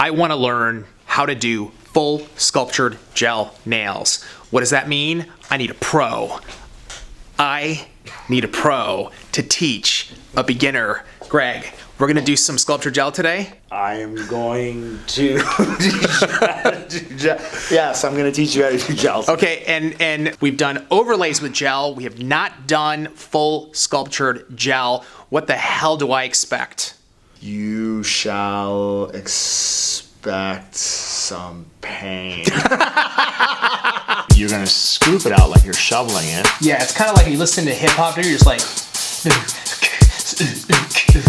I want to learn how to do full sculptured gel nails. What does that mean? I need a pro. I need a pro to teach a beginner. Greg, we're gonna do some sculpture gel today? I am going to teach you how to do gel. Yes, I'm going to teach you how to do gels. Okay, and we've done overlays with gel. We have not done full sculptured gel. What the hell do I expect? You shall expect some pain. You're going to scoop it out like you're shoveling it. Yeah, it's kind of like you listen to hip hop, you're just like...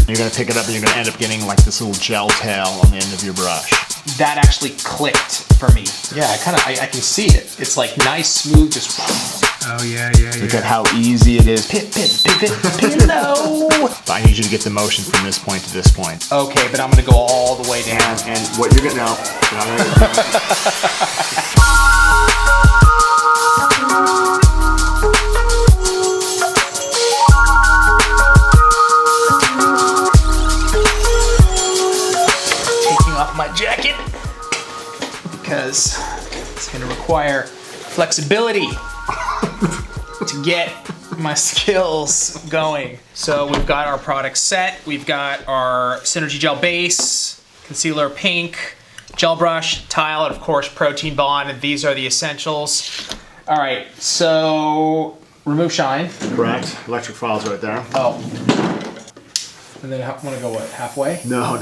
You're going to pick it up and you're going to end up getting like this little gel tail on the end of your brush. That actually clicked for me. Yeah, I can see it. It's like nice, smooth, just... Oh, yeah. Look at how easy it is. Pillow! I need you to get the motion from this point to this point. Okay, but I'm going to go all the way down. And what you're going to... My jacket because it's going to require flexibility to get my skills going. So we've got our product set. We've got our Synergy Gel Base, Concealer Pink, Gel Brush, Tile, and of course Protein Bond. And these are the essentials. All right, so remove shine. Correct. Electric file's right there. Oh. And then I want to go what, halfway? No.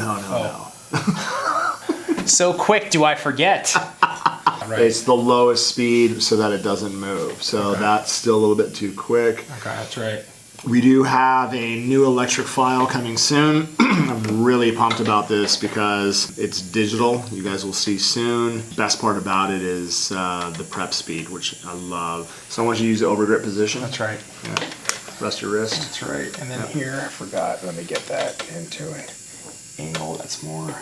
So quick, do I forget? Right. It's the lowest speed so that it doesn't move. So that's still a little bit too quick. Okay, that's right. We do have a new electric file coming soon. I'm really pumped about this because it's digital. You guys will see soon. Best part about it is the prep speed, which I love. So I want you to use the over grip position. That's right. Yeah. Rest your wrist. That's right. And then here, I forgot. Let me get that into it. Angle, that's more.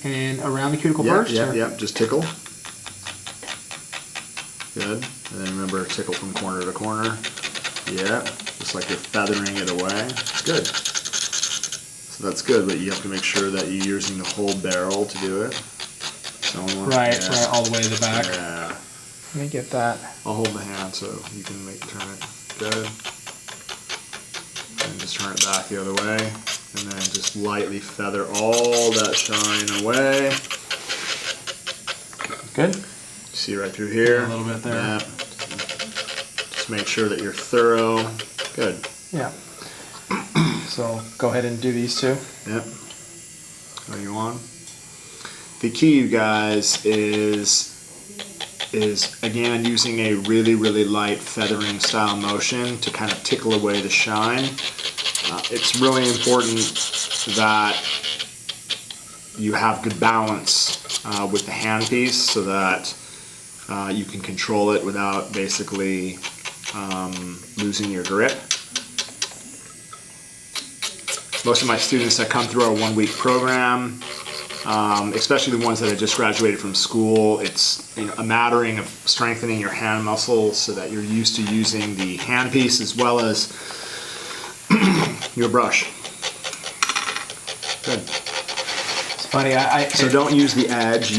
And around the cuticle first? Yep. Just tickle. Good. And then remember, tickle from corner to corner. Yeah. Just like you're feathering it away. It's good. So that's good, but you have to make sure that you're using the whole barrel to do it. Right, all the way to the back. Yeah. Let me get that. I'll hold the hand so you can turn it good. And just turn it back the other way. And then just lightly feather all that shine away. Good. See right through here. A little bit there. Yeah. Just make sure that you're thorough. Good. Yeah. So go ahead and do these two. Yep. Are you on? The key, you guys, is again using a really, really light feathering style motion to kind of tickle away the shine. It's really important that you have good balance with the handpiece so that you can control it without basically losing your grip. Most of my students that come through our 1 week program, especially the ones that have just graduated from school, it's a mattering of strengthening your hand muscles so that you're used to using the handpiece as well as your brush. Good. It's funny, so don't use the edge,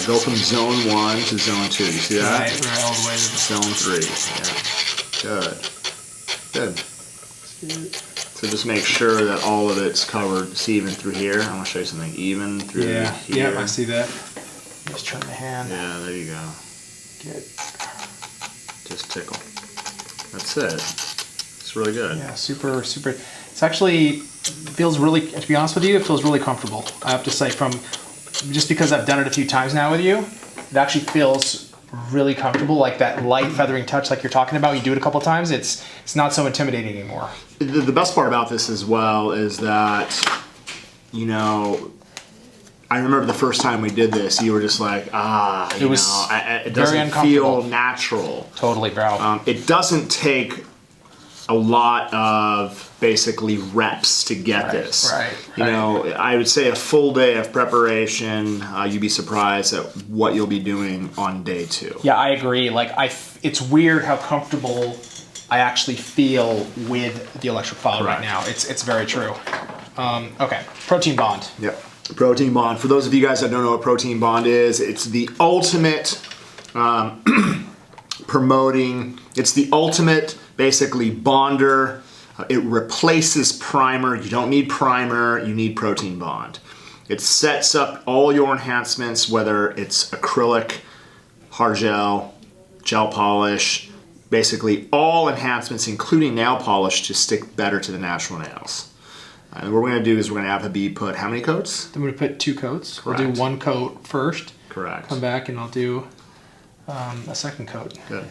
go from zone 1 to zone 2. You see that? Right, all the way to zone 3. Yeah. Good. So just make sure that all of it's covered. See, even through here. I want to show you something. Even through here. Yeah, I see that. Just turn the hand. Yeah, there you go. Good. Just tickle. That's it. It's really good. Yeah, super. It's actually feels really, to be honest with you, it feels really comfortable. I have to say, just because I've done it a few times now with you, it actually feels really comfortable, like that light feathering touch like you're talking about. You do it a couple times, it's not so intimidating anymore. The best part about this as well is that, I remember the first time we did this, you were just like, it doesn't feel natural. Totally, bro. It doesn't take a lot of basically reps to get this. Right. I would say a full day of preparation, you'd be surprised at what you'll be doing on day 2. Yeah, I agree. It's weird how comfortable I actually feel with the electric file right now. It's very true. Okay, protein bond. Yep. Protein bond. For those of you guys that don't know what protein bond is, it's the ultimate promoting. It's the ultimate, basically, bonder. It replaces primer. You don't need primer. You need protein bond. It sets up all your enhancements, whether it's acrylic, hard gel, gel polish, basically all enhancements, including nail polish, to stick better to the natural nails. And what we're going to do is we're going to have Habib put how many coats? I'm going to put 2 coats. Correct. We'll do 1 coat first. Correct. Come back and I'll do a second coat. Good.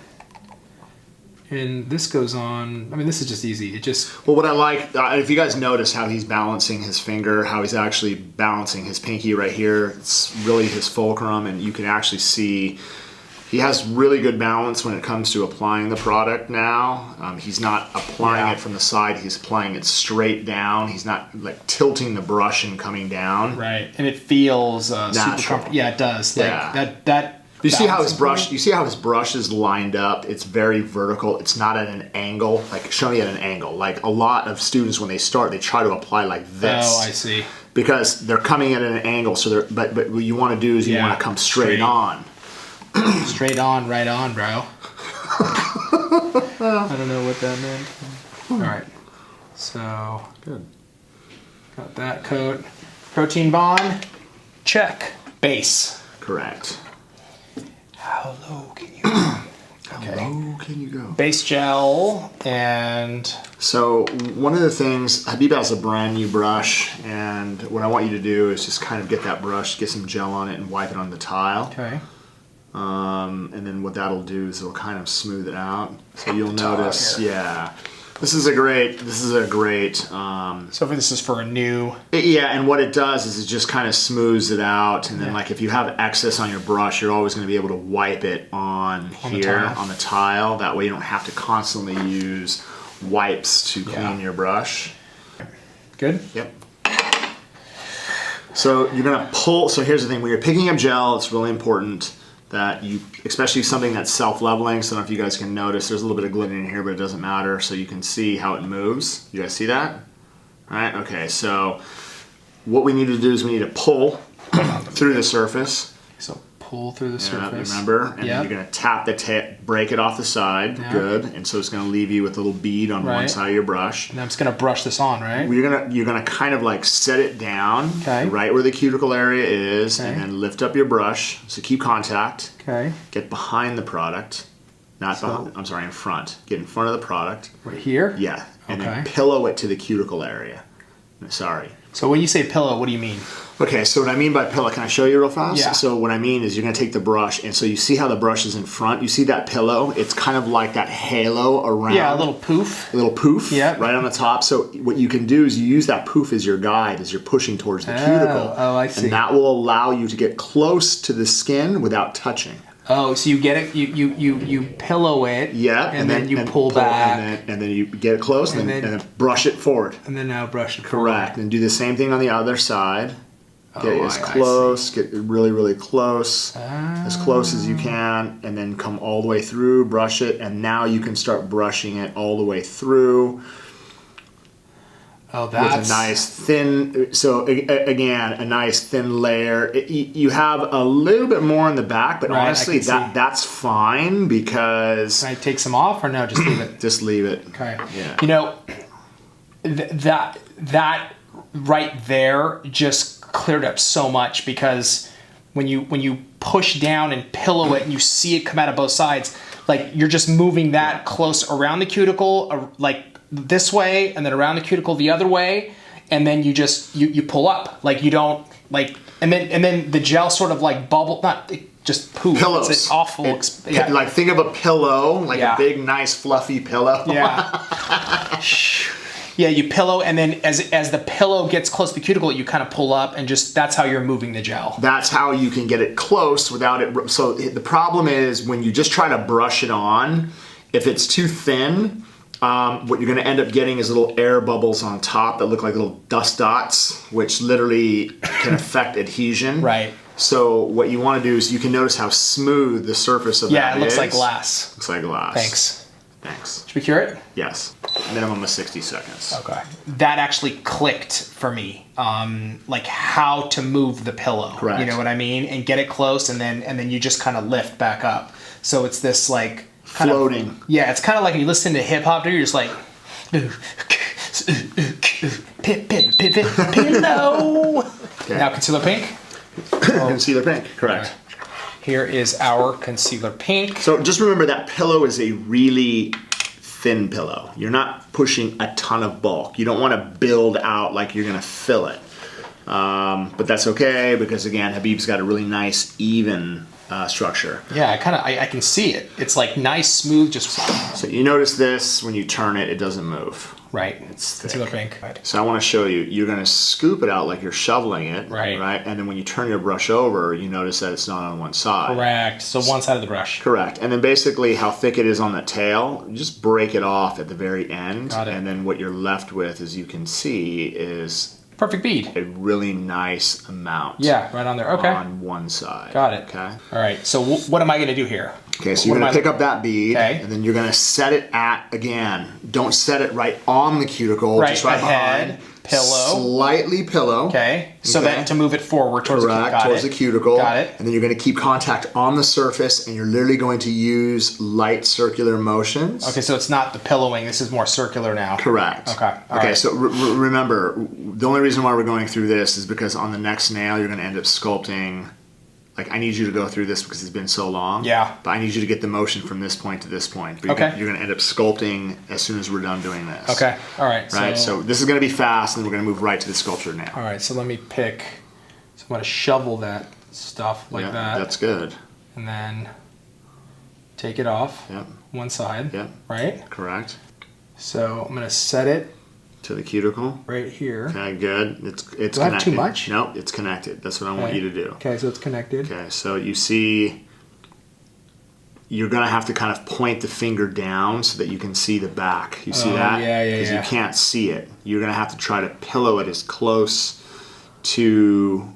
And this goes on, I mean, this is just easy. It just... Well, what I like, if you guys notice how he's balancing his finger, how he's actually balancing his pinky right here, it's really his fulcrum, and you can actually see he has really good balance when it comes to applying the product now. He's not applying it from the side, he's applying it straight down. He's not like tilting the brush and coming down. Right, and it feels super natural. comfortable. Yeah, it does. Yeah. Like that You see how his brush? point? You see how his brush is lined up? It's very vertical. It's not at an angle. Like show me at an angle. Like a lot of students when they start, they try to apply like this. Oh, I see. Because they're coming at an angle. So they're but what you want to do is you want to come straight on. Straight on, right on, bro. I don't know what that meant. All right. So Good. got that coat. Protein bond. Check. Base. Correct. How low can you go? Okay. How low can you go? Base gel and So one of the things, Habib has a brand new brush, and what I want you to do is just kind of get that brush, get some gel on it, and wipe it on the tile. okay. And then what that'll do is it'll kind of smooth it out. So you'll Tile notice, here. yeah. This is a great. So this is for a new. Yeah, and what it does is it just kind of smooths it out, and then like if you have excess on your brush, you're always going to be able to wipe it on here on the tile. That way you don't have to constantly use wipes to clean your brush. Good. Yep. So you're gonna pull. So here's the thing: when you're picking up gel, it's really important that you, especially something that's self-leveling. So I don't know if you guys can notice, there's a little bit of glitter in here, but it doesn't matter. So you can see how it moves. You guys see that? All right. Okay. So what we need to do is we need to pull through the surface. So pull through the surface. Remember, and then you're gonna tap the tip, break it off the side. Yeah. Good. And so it's gonna leave you with a little bead on one side of your brush. And I'm just gonna brush this on, right? You're gonna kind of like set it down Okay. right where the cuticle area is, Okay. and then lift up your brush. So keep contact. Okay. Get behind the product, not behind. I'm sorry, in front. Get in front of the product. Right here? Yeah, and then Okay. pillow it to the cuticle area. Sorry. So when you say pillow, what do you mean? Okay, so what I mean by pillow, can I show you real fast? Yeah. So what I mean is you're going to take the brush, and so you see how the brush is in front? You see that pillow? It's kind of like that halo around. Yeah, a little poof. A little poof Yep. right on the top. So what you can do is you use that poof as your guide as you're pushing towards the cuticle. Oh, I see. And that will allow you to get close to the skin without touching. Oh, so you get it, you pillow it. Yeah. And then you pull back. And then you get it close and then brush it forward. And then now brush it Correct. forward. And do the same thing on the other side. Get Oh, as I close, get really, really close, as close as you can, and then come all the way through, brush it, and now you can start brushing it all the way through Oh, that's... with a nice thin, so again, a nice thin layer. You have a little bit more in the back, but Right, honestly, I can see. that's fine because... Can I take some off or no, just leave it? Just leave it. Okay. Yeah. You know, that right there just cleared up so much because when you push down and pillow it and you see it come out of both sides, like you're just moving that close around the cuticle, like this way, and then around the cuticle the other way, and then you just you pull up, like you don't like, and then the gel sort of like bubble, not just poof. Pillows. It's an awful. Like think of a pillow, like Yeah. a big, nice, fluffy pillow. Yeah. Yeah, you pillow, and then as the pillow gets close to the cuticle, you kind of pull up, and just that's how you're moving the gel. That's how you can get it close without it. So the problem is when you just try to brush it on, if it's too thin, what you're going to end up getting is little air bubbles on top that look like little dust dots, which literally can affect adhesion. Right. So what you want to do is you can notice how smooth the surface of that is. Yeah, it looks like glass. Looks like glass. Thanks. Thanks. Should we cure it? Yes. minimum of 60 seconds. Okay. That actually clicked for me. Like how to move the pillow. Correct. You know what I mean? And get it close, and then you just kind of lift back up. So it's this like kind floating. Yeah, it's kind of like when you listen to hip hop, dude. You're just like, pillow. Okay. Now concealer pink. Concealer pink. Correct. Here is our concealer pink. So just remember that pillow is a really thin pillow. You're not pushing a ton of bulk. You don't want to build out like you're going to fill it. But that's okay because again, Habib's got a really nice, even structure. Yeah, I can see it. It's like nice, smooth, just. So you notice this when you turn it, it doesn't move. Right. It's concealer thick. pink. Right. So I want to show you. You're going to scoop it out like you're shoveling it. Right. Right. And then when you turn your brush over, you notice that it's not on one side. Correct. So one side of the brush. Correct. And then basically how thick it is on the tail, you just break it off at the very end. Got it. And then what you're left with, as you can see, is Perfect bead. a really nice amount. Yeah, right on there. Okay. On one side. Got it. Okay. All right. So what am I going to do here? Okay, so you're going to pick up that bead, Okay. and then you're going to set it at, again, don't set it right on the cuticle, Right just right ahead, behind. pillow. Slightly pillow. Okay. So then to move it forward towards Correct, towards the cuticle. Got it. And then you're going to keep contact on the surface, and you're literally going to use light circular motions. Okay, so it's not the pillowing. This is more circular now. Correct. Okay. All Okay, right. so remember, the only reason why we're going through this is because on the next nail, you're going to end up sculpting. Like, I need you to go through this because it's been so long. Yeah. But I need you to get the motion from this point to this point. But Okay. you're going to end up sculpting as soon as we're done doing this. Okay. All right. Right? So this is going to be fast, and then we're going to move right to the sculpture now. All right. So let me pick. So I'm going to shovel that stuff like Yeah, that. that's good. And then take it off. Yep. One side. Yep. Right? Correct. So I'm going to set it To the cuticle. right here. Okay, good. It's Do I connected. have too much? No, it's connected. That's what I want you to do. Okay, so it's connected. Okay, so you see, you're going to have to kind of point the finger down so that you can see the back. You see that? yeah, yeah, Because yeah. you can't see it. You're going to have to try to pillow it as close to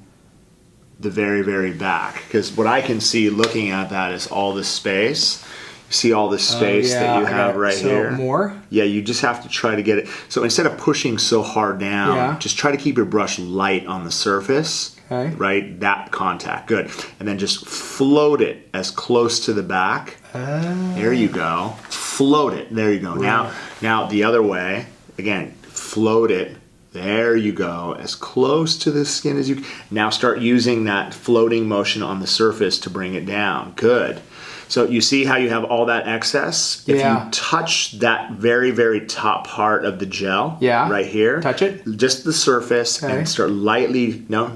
the very, very back. Because what I can see looking at that is all this space. You see all this space that you have right here? So more? Yeah, you just have to try to get it. So instead of pushing so hard down, Yeah. just try to keep your brush light on the surface. Okay. Right? That contact. Good. And then just float it as close to the back. There you go. Float it. There you go. Now the other way. Again, float it. There you go. As close to the skin as you can. Now start using that floating motion on the surface to bring it down. Good. So you see how you have all that excess? If Yeah. you touch that very, very top part of the gel, right here, Touch it. just the surface, Okay. and start lightly. No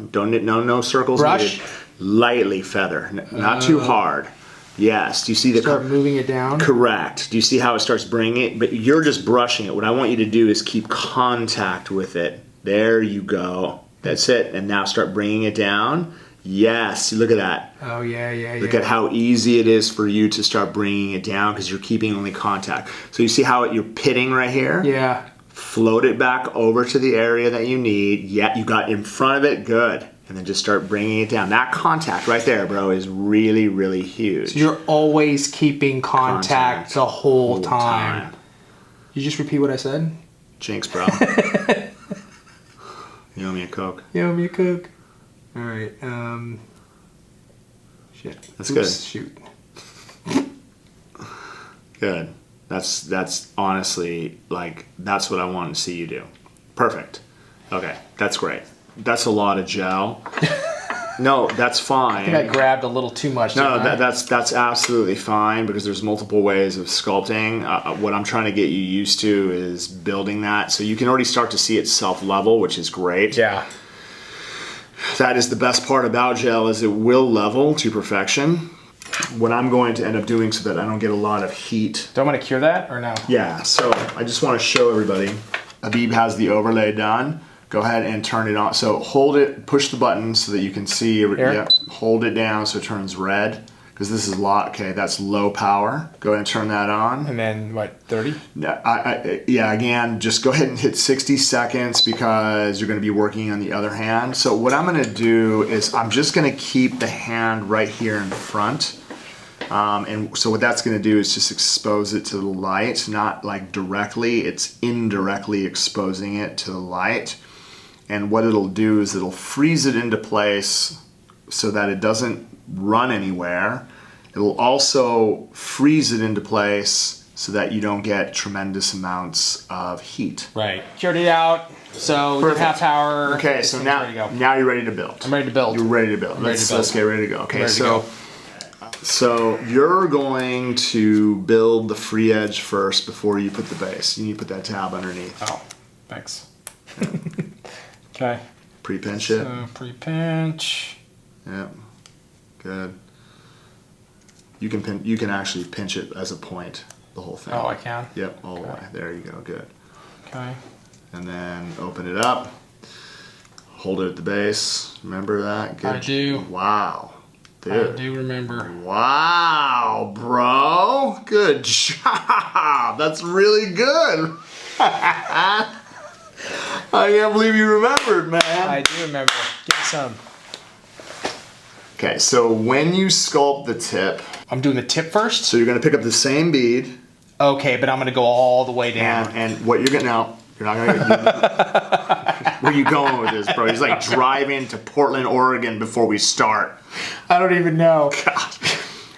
circles Brush. needed. Lightly feather, not too hard. Yes. Do you see the? Start moving it down. Correct. Do you see how it starts bringing it? But you're just brushing it. What I want you to do is keep contact with it. There you go. That's it. And now start bringing it down. Yes, look at that. Oh, yeah. Look at how easy it is for you to start bringing it down because you're keeping only contact. So you see how you're pitting right here? Yeah. Float it back over to the area that you need. Yeah, you got in front of it. Good. And then just start bringing it down. That contact right there, bro, is really, really huge. So you're always keeping contact the whole time. You just repeat what I said? Jinx, bro. You owe me a Coke. You owe me a Coke. All right. Shit. That's good. Shoot. Good. That's honestly, like, that's what I want to see you do. Perfect. Okay, that's great. That's a lot of gel. No, that's fine. I think I grabbed a little too much. No, didn't I? that's absolutely fine because there's multiple ways of sculpting. What I'm trying to get you used to is building that. So you can already start to see it self-level, which is great. Yeah. That is the best part about gel is it will level to perfection. What I'm going to end up doing so that I don't get a lot of heat. Do I want to cure that or no? Yeah, so I just want to show everybody. Habib has the overlay done. Go ahead and turn it on. So hold it, push the button so that you can see. Yep, hold it down so it turns red. Because this is okay, that's low power. Go ahead and turn that on. And then what, 30? Yeah, again, just go ahead and hit 60 seconds because you're going to be working on the other hand. So what I'm going to do is I'm just going to keep the hand right here in front. And so what that's going to do is just expose it to the light, not like directly, it's indirectly exposing it to the light. And what it'll do is it'll freeze it into place so that it doesn't run anywhere. It'll also freeze it into place so that you don't get tremendous amounts of heat. Right. Cured it out. So we did half hour. Okay, so now you're ready to build. I'm ready to build. You're ready to build. Let's get ready to go. Okay, so you're going to build the free edge first before you put the base. You need to put that tab underneath. Oh, thanks. Okay. Pre-pinch it. So pre-pinch. Yep. Good. You can actually pinch it as a point, the whole thing. Oh, I can? Yep, all the way. There you go. Good. Okay. And then open it up. Hold it at the base. Remember that? Good. I do. Wow. Dude. I do remember. Wow, bro. Good job. That's really good. I can't believe you remembered, man. I do remember. Give me some. Okay, so when you sculpt the tip... I'm doing the tip first? So you're going to pick up the same bead. Okay, but I'm going to go all the way down. And what you're going to... Now, you're not going to... Where are you going with this, bro? He's like driving to Portland, Oregon before we start. I don't even know. God.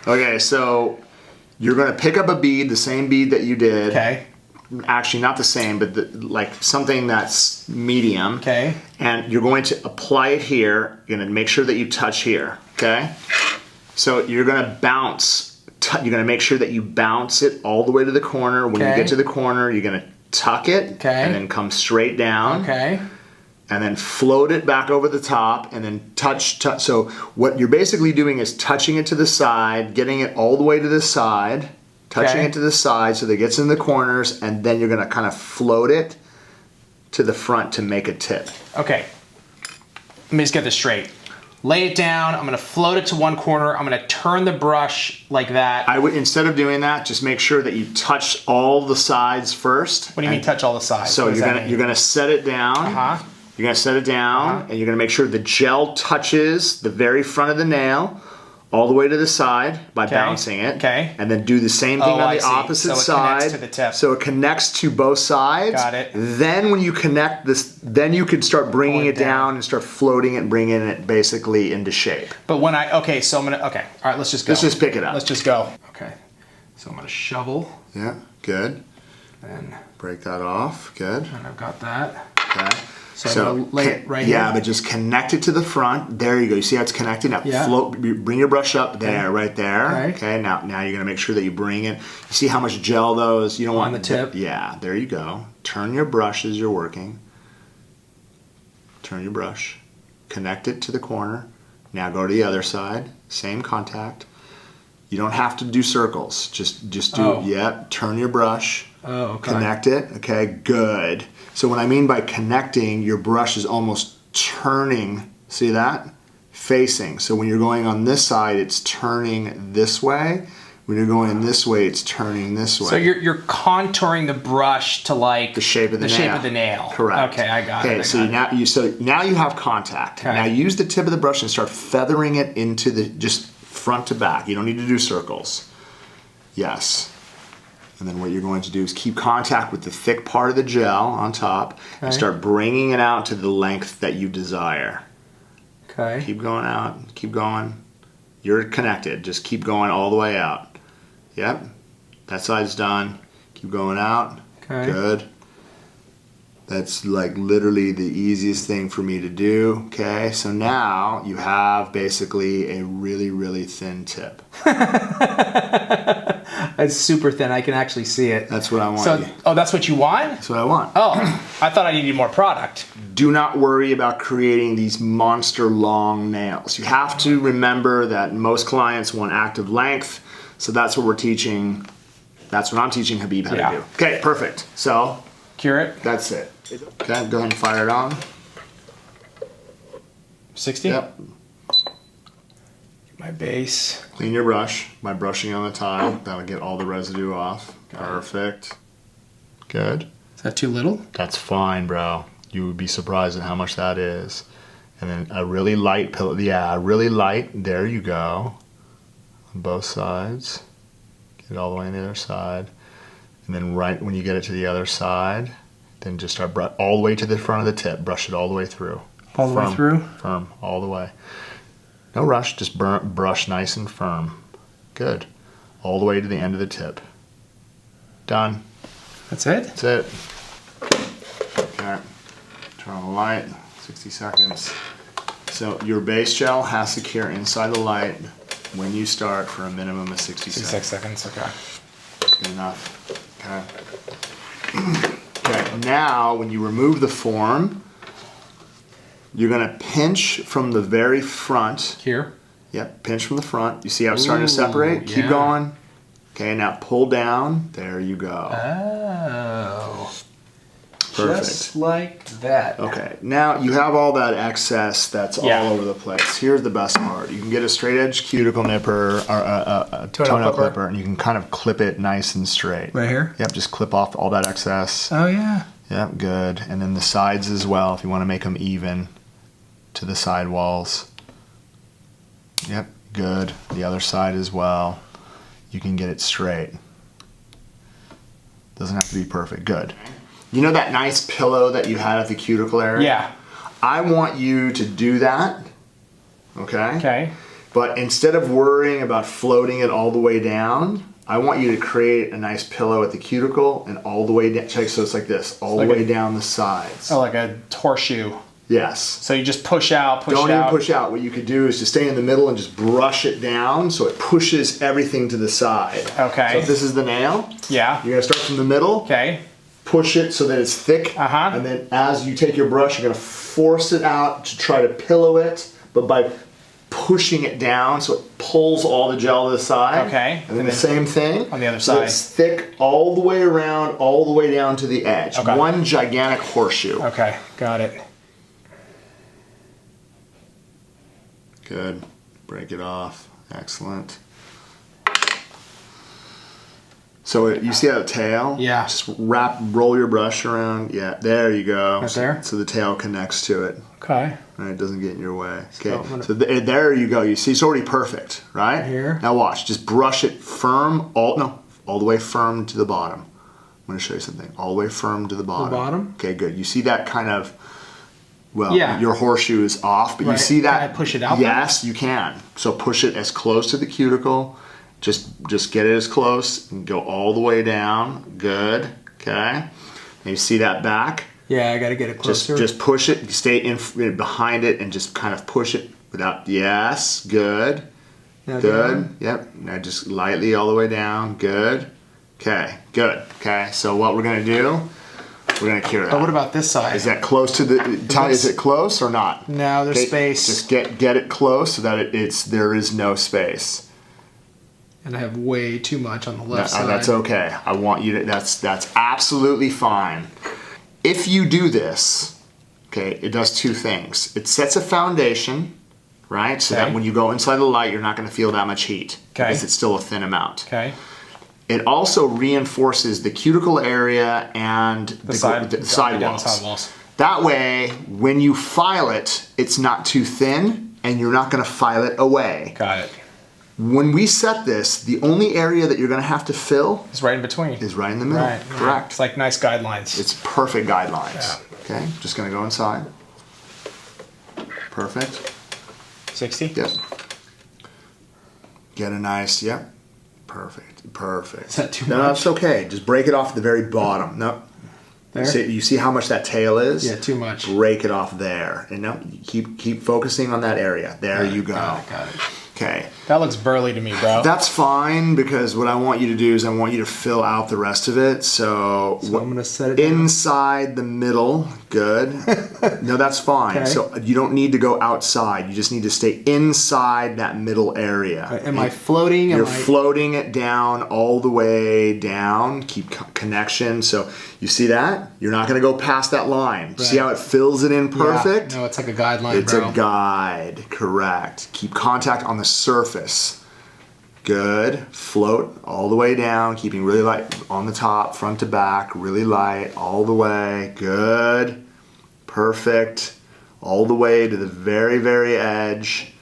Okay, so you're going to pick up a bead, the same bead that you did. Okay. Actually, not the same, but like something that's medium. Okay. And you're going to apply it here. You're going to make sure that you touch here. Okay. So you're going to bounce. You're going to make sure that you bounce it all the way to the corner. When you get to the corner, you're going to tuck it. Okay. And then come straight down. Okay. And then float it back over the top, and then touch. So what you're basically doing is touching it to the side, getting it all the way to the side. Touching it to the side so that it gets in the corners, and then you're going to kind of float it to the front to make a tip. Okay. Let me just get this straight. Lay it down. I'm going to float it to one corner. I'm going to turn the brush like that. I would, instead of doing that, just make sure that you touch all the sides first. What do you mean touch all the sides? So you're going to set it down. You're going to set it down, and you're going to make sure the gel touches the very front of the nail all the way to the side by bouncing it. Okay. And then do the same thing on the opposite side. So it connects to the tip. So it connects to both sides. Got it. Then when you connect this, then you can start bringing it down and start floating it and bringing it basically into shape. But when so I'm going to, all right, let's just go. Let's just pick it up. Let's just go. Okay. So I'm going to shovel. Yeah, good. And break that off, good. And I've got that. Okay. So I'm gonna lay it right here. Yeah, but just connect it to the front. There you go. You see how it's connected? Now float, bring your brush up there, right there. Right. Okay, now you're gonna make sure that you bring it. You see how much gel those, you don't want on the tip? Yeah, there you go. Turn your brush as you're working. Turn your brush. Connect it to the corner. Now go to the other side. Same contact. You don't have to do circles. Just do turn your brush. Oh, okay. Connect it. Okay, good. So what I mean by connecting, your brush is almost turning. See that? Facing. So when you're going on this side, it's turning this way. When you're going this way, it's turning this way. So you're contouring the brush to like the shape of the nail. shape of the nail. Correct. Okay, I got it. Okay, so now you have contact. Okay. Now use the tip of the brush and start feathering it into the just front to back. You don't need to do circles. Yes. And then what you're going to do is keep contact with the thick part of the gel on top and start bringing it out to the length that you desire. Okay. Keep going out. Keep going. You're connected. Just keep going all the way out. Yep. That side's done. Keep going out. Okay. Good. That's like literally the easiest thing for me to do. Okay, so now you have basically a really, really thin tip. It's super thin. I can actually see it. That's what I want. Oh, that's what you want? That's what I want. Oh, I thought I needed more product. Do not worry about creating these monster long nails. You have to remember that most clients want active length, so that's what we're teaching. That's what I'm teaching Habib how to do. Okay, perfect. So cure it. That's it. Okay, go ahead and fire it on. 60? Yep. My base. Clean your brush by brushing on the tile. That'll get all the residue off. Perfect. Good. Is that too little? That's fine, bro. You would be surprised at how much that is. And then a really light pillow. Yeah, really light. There you go. on both sides. Get it all the way on the other side. And then right when you get it to the other side, then just start all the way to the front of the tip. Brush it all the way through. All the way through? Firm, all the way. No rush, just brush nice and firm. Good. All the way to the end of the tip. Done. That's it? That's it. Okay. Turn on the light. 60 seconds. So your base gel has to cure inside the light when you start for a minimum of 60 seconds. 6 seconds, okay. Good enough. Okay. Okay. Now, when you remove the form, you're gonna pinch from the very front. Here? Yep, pinch from the front. You see how it's starting to separate? Keep yeah. going. Okay, now pull down. There you go. Oh. Perfect. Just like that. Okay, now you have all that excess that's all over the place. Here's the best part. You can get a straight edge cuticle nipper or a toenail clipper, and you can kind of clip it nice and straight. Right here? Yep, just clip off all that excess. Oh, yeah. Yep, good. And then the sides as well, if you want to make them even to the side walls. Yep, good. The other side as well. You can get it straight. Doesn't have to be perfect. Good. You know that nice pillow that you had at the cuticle area? Yeah. I want you to do that. Okay? Okay. But instead of worrying about floating it all the way down, I want you to create a nice pillow at the cuticle and all the way down. Check, so it's like this, all the way down the sides. Oh, like a horseshoe. Yes. So you just push out, Don't even push out. What you could do is just stay in the middle and just brush it down so it pushes everything to the side. Okay. So if this is the nail, yeah, you're gonna start from the middle. Okay. Push it so that it's thick. And then as you take your brush, you're gonna force it out to try to pillow it, but by pushing it down so it pulls all the gel to the side. Okay. And then the same thing on the other so side. it's thick all the way around, all the way down to the edge. Okay. One gigantic horseshoe. Okay, got it. Good. Break it off. Excellent. So you see that tail? Yeah. Just roll your brush around. Yeah, there you go. Right there? So the tail connects to it. Okay. Right, it doesn't get in your way. Okay, So there you go. You see, it's already perfect, right? Here. Now watch. Just brush it firm. All the way firm to the bottom. I'm going to show you something. All the way firm to the bottom. The bottom? Okay, good. You see that kind of. Well, yeah. Your horseshoe is off, but you see that? Can I push it out? Yes, you can. So push it as close to the cuticle. Just get it as close and go all the way down. Good. Okay. And you see that back? Yeah, I got to get it closer. Just push it. Stay in behind it and just kind of push it without. Yes. Good. Now good. Down. Yep. Now just lightly all the way down. Good. Okay. Good. Okay. So what we're gonna do? We're gonna cure that. But what about this side? Is that close to the? Is it close or not? No, there's space. Just get it close so that there is no space. And I have way too much on the left side. That's okay. I want you to. That's absolutely fine. If you do this, okay, it does two things. It sets a foundation, right? So that when you go inside the light, you're not going to feel that much heat because it's still a thin amount. Okay. It also reinforces the cuticle area and the sidewalls. That way, when you file it, it's not too thin and you're not going to file it away. Got it. When we set this, the only area that you're going to have to fill is right in between. Is right in the middle. Right. Correct. It's like nice guidelines. It's perfect guidelines. Yeah. Okay, just going to go inside. Perfect. 60? Yep. Get a nice, yep. Perfect. Perfect. Is that too No, much? that's okay. Just break it off at the very bottom. No. There? You see how much that tail is? Yeah, too much. Break it off there. And no, keep focusing on that area. There you go. Got it. Okay. That looks burly to me, bro. That's fine because what I want you to do is I want you to fill out the rest of it. So I'm going to set it down. Inside the middle. Good. No, that's fine. Okay. So you don't need to go outside. You just need to stay inside that middle area. Am I floating? You're floating it down all the way down. Keep connection. So you see that? You're not going to go past that line. Right. See how it fills it in perfect? Yeah. No, it's like a guideline, It's a guide. Correct. Keep contact on the surface. Good. Float all the way down, keeping really light on the top, front to back, really light all the way. Good. Perfect. All the way to the very, very edge.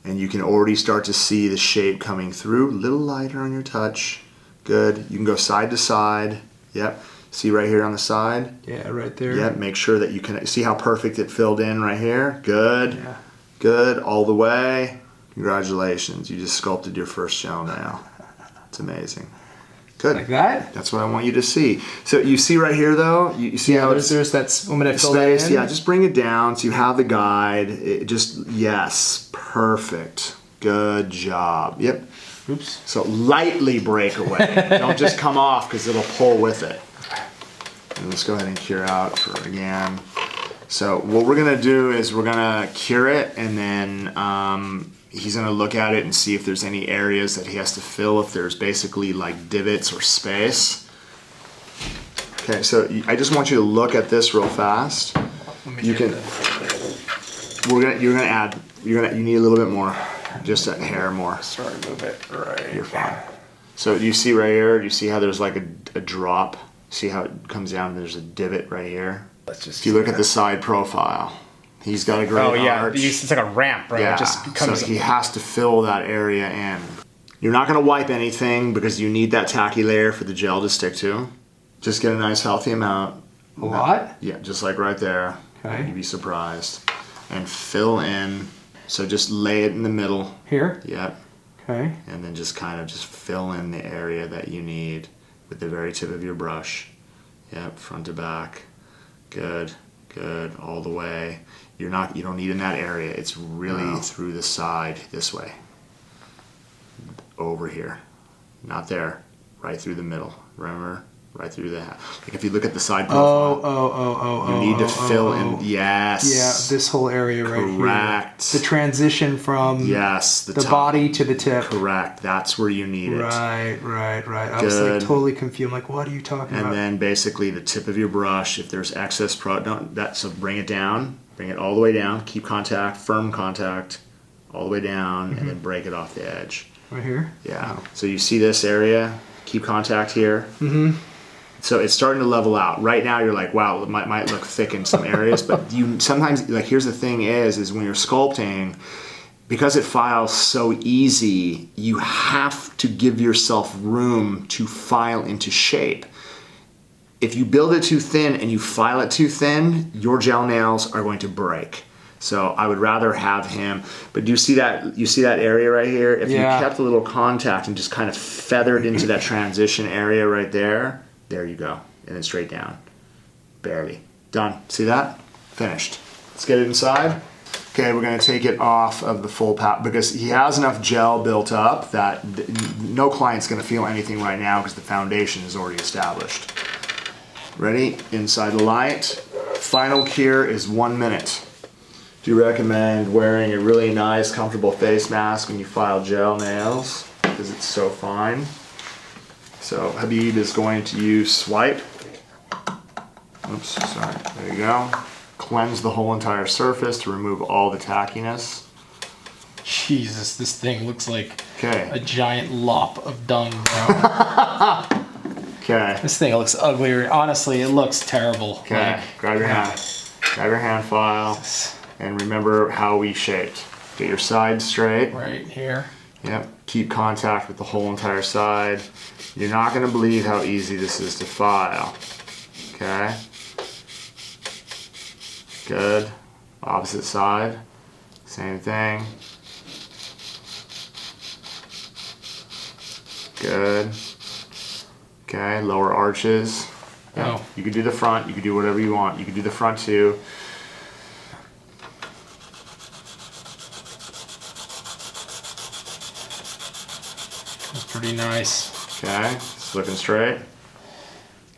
And you can already start to see the shape coming through. A little lighter on your touch. Good. You can go side to side. Yep. See right here on the side? Yeah, right there. Yep. Make sure that you can see how perfect it filled in right here. Good. Yeah. Good. All the way. Congratulations. You just sculpted your first gel nail. It's amazing. Good. Like that? That's what I want you to see. So you see right here though? You see how there's that. I'm gonna fill that space? in. Yeah, just bring it down so you have the guide. Yes. Perfect. Good job. Yep. Oops. So lightly break away. Don't just come off because it'll pull with it. And let's go ahead and cure out for again. So what we're gonna do is we're gonna cure it, and then he's gonna look at it and see if there's any areas that he has to fill, if there's basically like divots or space. Okay, so I just want you to look at this real fast. You need a little bit more, just a hair more. Sorry, move it right. You're fine. So do you see right here? Do you see how there's like a drop? See how it comes down? There's a divot right here. If you look at the side profile, he's got a great arch. It's like a ramp, right? Yeah, It just becomes so he has to fill that area in. You're not going to wipe anything because you need that tacky layer for the gel to stick to. Just get a nice healthy amount. a lot. Yeah, just like right there. Okay. You'd be surprised. And fill in. So just lay it in the middle. Here? Yep. Okay. And then just kind of just fill in the area that you need with the very tip of your brush. Yep, front to back. Good, good, all the way. You don't need in that area. It's really through the side this way. Over here. Not there. Right through the middle. Remember? Right through the hat. Like if you look at the side profile. You need to fill in. Yes. Yeah, this whole area right here. Correct. The transition from the top. body to the tip. Correct. That's where you need it. Right. I was like totally confused. I'm like, what are you talking about? And then basically the tip of your brush, if there's excess so bring it down. Bring it all the way down. Keep contact, firm contact, all the way down, and then break it off the edge. Right here? Yeah. Oh. So you see this area, keep contact here. Mm-hmm. So it's starting to level out. Right now you're like, wow, it might look thick in some areas, but you sometimes, like here's the thing is when you're sculpting, because it files so easy, you have to give yourself room to file into shape. If you build it too thin and you file it too thin, your gel nails are going to break. So I would rather have him, but do you see that? You see that area right here? If you kept a little contact and just kind of feathered into that transition area right there, there you go. And then straight down. Barely. Done. See that? Finished. Let's get it inside. Okay, we're going to take it off of the full pack because he has enough gel built up that no client's going to feel anything right now because the foundation is already established. Ready? Inside the light. Final cure is 1 minute. Do you recommend wearing a really nice, comfortable face mask when you file gel nails because it's so fine? So Habib is going to use swipe. Oops, sorry. There you go. Cleanse the whole entire surface to remove all the tackiness. Jesus, this thing looks like Okay. a giant lop of dung, bro. Okay. This thing looks uglier. Honestly, it looks terrible. Okay. Like, Grab your hand. Grab your hand file. And remember how we shaped. Get your side straight. right here. Yep. Keep contact with the whole entire side. You're not going to believe how easy this is to file. Okay. Good. Opposite side. Same thing. Good. Okay. Lower arches. Yep. Oh. You could do the front. You could do whatever you want. You could do the front too. That's pretty nice. Okay, it's looking straight.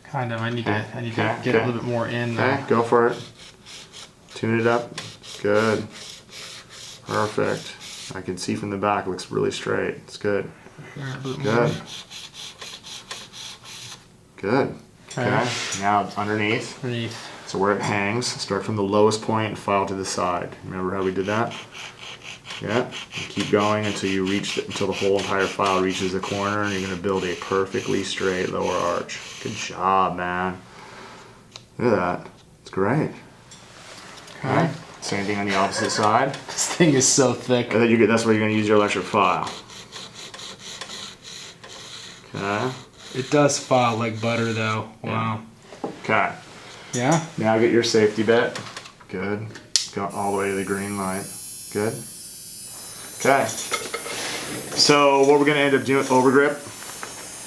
Kind of. I need to Okay, get a little bit more in. Okay, go for it. Tune it up. Good. Perfect. I can see from the back, it looks really straight. It's good. Here, a little Good. more. Good. Okay, now underneath. Underneath. So where it hangs, start from the lowest point and file to the side. Remember how we did that? Yeah. And keep going until until the whole entire file reaches the corner, and you're going to build a perfectly straight lower arch. Good job, man. Look at that. It's great. Okay. Same thing on the opposite side. This thing is so thick. And then that's where you're going to use your electric file. Okay. It does file like butter though. Wow. Okay. Yeah? Now get your safety bit. Good. Go all the way to the green light. Good. Okay. So what we're going to end up doing, overgrip.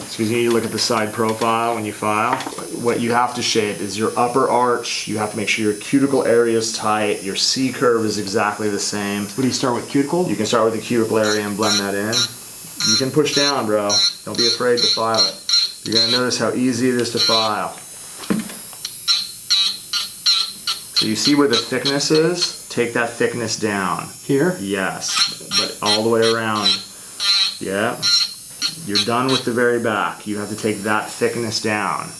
So you need to look at the side profile when you file. What you have to shape is your upper arch. You have to make sure your cuticle area is tight. Your C curve is exactly the same. What do you start with, cuticle? You can start with the cuticle area and blend that in. You can push down, bro. Don't be afraid to file it. You're going to notice how easy it is to file. So you see where the thickness is? Take that thickness down. Here? Yes, but all the way around. Yeah. You're done with the very back. You have to take that thickness down.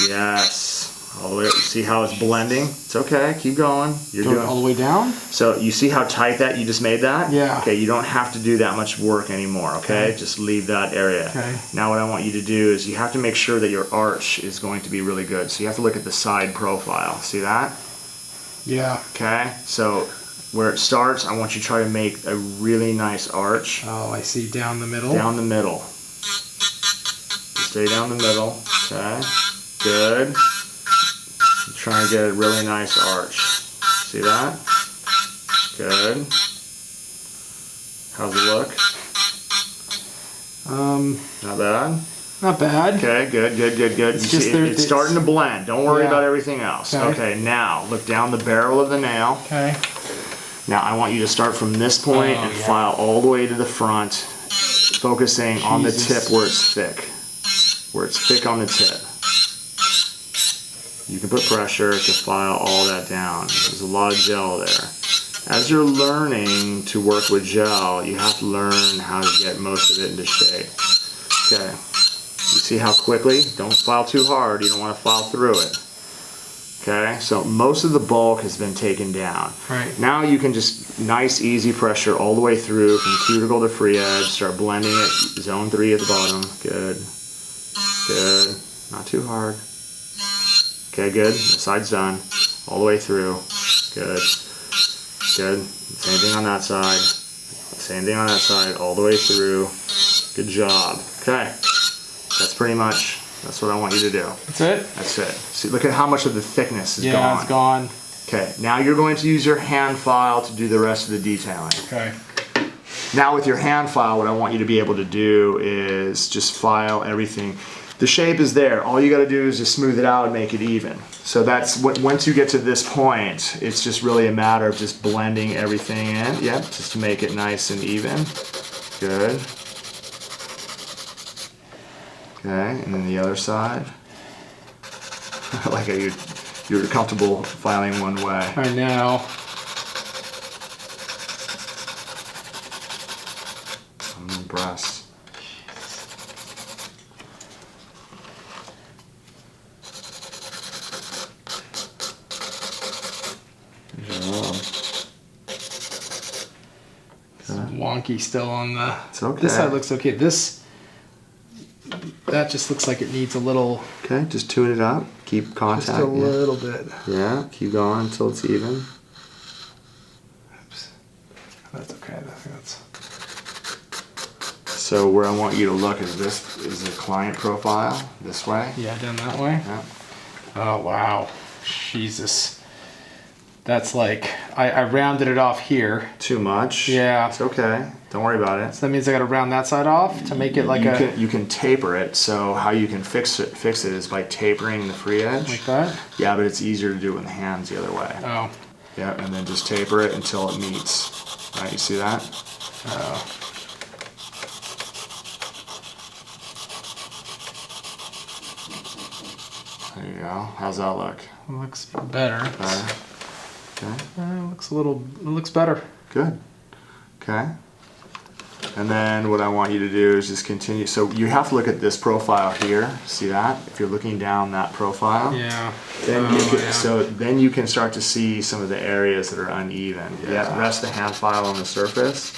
Yes. All the way. See how it's blending? It's okay. Keep going. You're doing all the way down? So you see how tight that you just made that? Yeah. Okay, you don't have to do that much work anymore, okay? Just leave that area. Okay. Now what I want you to do is you have to make sure that your arch is going to be really good. So you have to look at the side profile. See that? Yeah. Okay. So where it starts, I want you to try to make a really nice arch. Oh, I see. Down the middle? Down the middle. Stay down the middle. Okay. Good. Try and get a really nice arch. See that? Good. How's it look? Not bad? Not bad. Okay, good. It's You just see, it's starting to blend. Don't worry about everything else. Okay, now look down the barrel of the nail. Okay. Now I want you to start from this point and file all the way to the front, focusing on the tip where it's thick. Where it's thick on the tip. You can put pressure to file all that down. There's a lot of gel there. As you're learning to work with gel, you have to learn how to get most of it into shape. Okay. You see how quickly? Don't file too hard. You don't want to file through it. Okay, so most of the bulk has been taken down. Right. Now you can just nice, easy pressure all the way through from cuticle to free edge. Start blending it. Zone 3 at the bottom. Good. Good. Not too hard. Okay, good. The side's done. All the way through. Good. Good. Same thing on that side. Same thing on that side. All the way through. Good job. Okay. That's pretty much, that's what I want you to do. That's it? That's it. See, look at how much of the thickness is gone. Yeah, it's gone. Okay, now you're going to use your hand file to do the rest of the detailing. Okay. Now with your hand file, what I want you to be able to do is just file everything. The shape is there. All you got to do is just smooth it out and make it even. So that's once you get to this point, it's just really a matter of just blending everything in. Yep, just to make it nice and even. Good. Okay, and then the other side. I like how you're comfortable filing one way. I know. I'm impressed. Wonky still on the. It's okay. This side looks okay. That just looks like it needs a little. Okay, just tune it up. Keep contact. Just a little bit. Yeah, keep going until it's even. Oops. That's okay. I think that's. So where I want you to look is the client profile, this way. Yeah, down that way. Yeah. Oh wow, Jesus. That's like I rounded it off here. Too much. Yeah. It's okay. Don't worry about it. So that means I got to round that side off to make it like you can taper it. So how you can fix it is by tapering the free edge. like that. Yeah, but it's easier to do it with the hands the other way. Oh. Yeah, and then just taper it until it meets. Right, you see that? Oh. There you go. How's that look? It looks better. Okay. It looks better. Good. Okay. And then what I want you to do is just continue. So you have to look at this profile here. See that? If you're looking down that profile. Yeah. Then so then you can start to see some of the areas that are uneven. Yeah. Rest the hand file on the surface,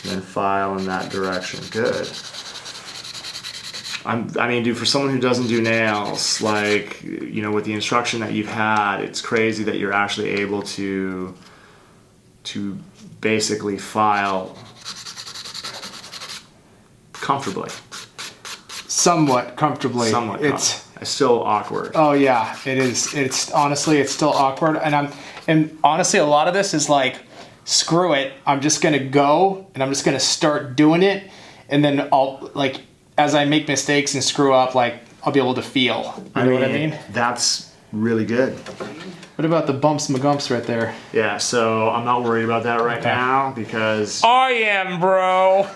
and then file in that direction. Good. I mean, dude, for someone who doesn't do nails, like, you know, with the instruction that you've had, it's crazy that you're actually able to to basically file comfortably. Somewhat comfortably. Somewhat. It's still awkward. Oh yeah, it is. It's honestly, it's still awkward, and honestly, a lot of this is like, screw it. I'm just gonna go, and I'm just gonna start doing it, and then I'll like, as I make mistakes and screw up, like I'll be able to feel. You know what I mean? That's really good. What about the bumps and gumps right there? Yeah, so I'm not worried about that right now because I am, bro.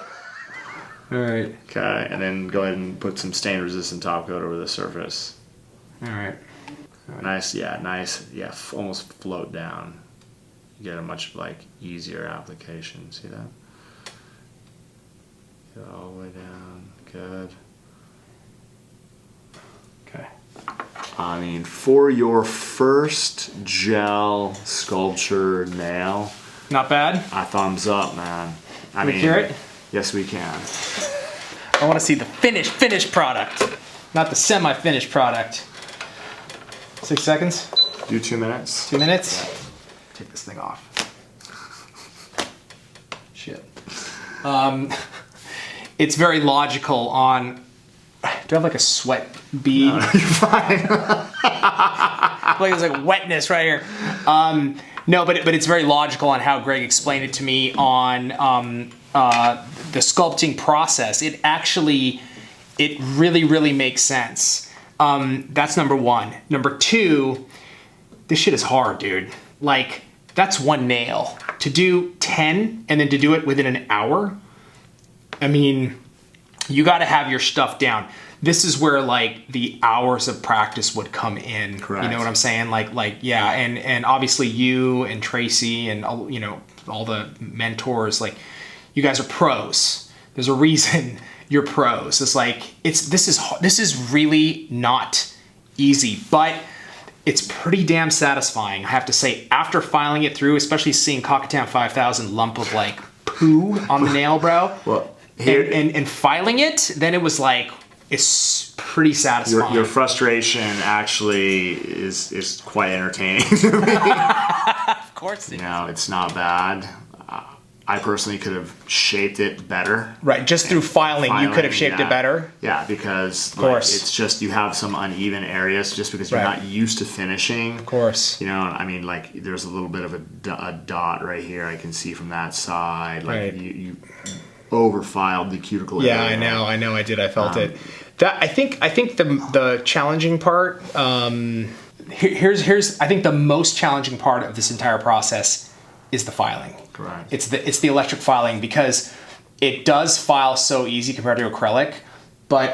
All right. Okay, and then go ahead and put some stain resistant top coat over the surface. All right. Nice, yeah, almost float down. You get a much like easier application. See that? Get all the way down. Good. Okay. I mean, for your first gel sculpture nail, Not bad. a thumbs up, man. Can we hear it? Yes, we can. I want to see the finished product, not the semi-finished product. 6 seconds. Do 2 minutes. 2 minutes. Take this thing off. Shit. It's very logical on. Do I have like a sweat bead? No, you're fine. Like there's like wetness right here. No, but it's very logical on how Greg explained it to me on the sculpting process. It really makes sense. That's number one. Number two, this shit is hard, dude. Like, that's one nail. To do 10 and then to do it within an hour, I mean, you got to have your stuff down. This is where like the hours of practice would come in. Correct. You know what I'm saying? Like yeah, and obviously you and Tracy and you know all the mentors, like you guys are pros. There's a reason you're pros. It's like this is really not easy, but it's pretty damn satisfying. I have to say, after filing it through, especially seeing Cockatown 5000 lump of like poo on the nail, bro. Well, and filing it, then it was like, it's pretty satisfying. Your frustration actually is quite entertaining. Of course. You know, it's not bad. I personally could have shaped it better. Right, just through filing you could have shaped it better. Yeah, because of course. Like, it's just you have some uneven areas just because you're not used to finishing. Of course. You know, I mean, like there's a little bit of a dot right here I can see from that side. Like you over-filed the cuticle area. Yeah, I know I did. I felt it. That I think the challenging part, here's I think the most challenging part of this entire process is the filing. Correct. It's the electric filing, because it does file so easy compared to acrylic. But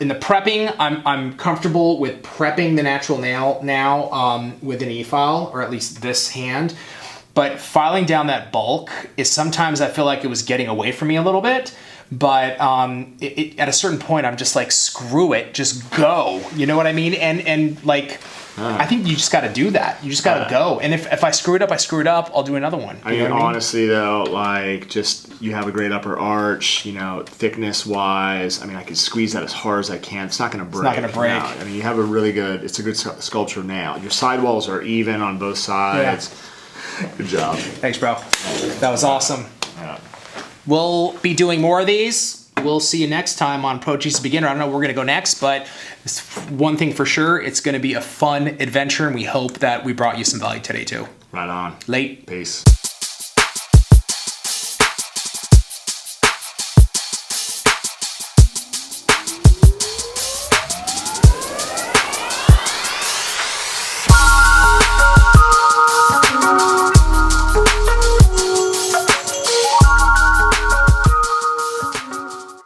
in the prepping, I'm comfortable with prepping the natural nail now with an e-file, or at least this hand. But filing down that bulk is sometimes I feel like it was getting away from me a little bit. But at a certain point, I'm just like, screw it, just go. You know what I mean? And like, I think you just got to do that. You just got to go. And if I screw it up, I screw it up. I'll do another one. I mean, honestly though, like just you have a great upper arch. You know, thickness wise. I mean, I could squeeze that as hard as I can. It's not going to break. It's not going to break. No, I mean, you have a really good. It's a good sculpture nail. Your sidewalls are even on both sides. Yeah. Good job. Thanks, bro. That was awesome. Yeah. We'll be doing more of these. We'll see you next time on Pro Cheese Beginner. I don't know where we're going to go next, but it's one thing for sure. It's going to be a fun adventure, and we hope that we brought you some value today, too. Right on. Late. Peace.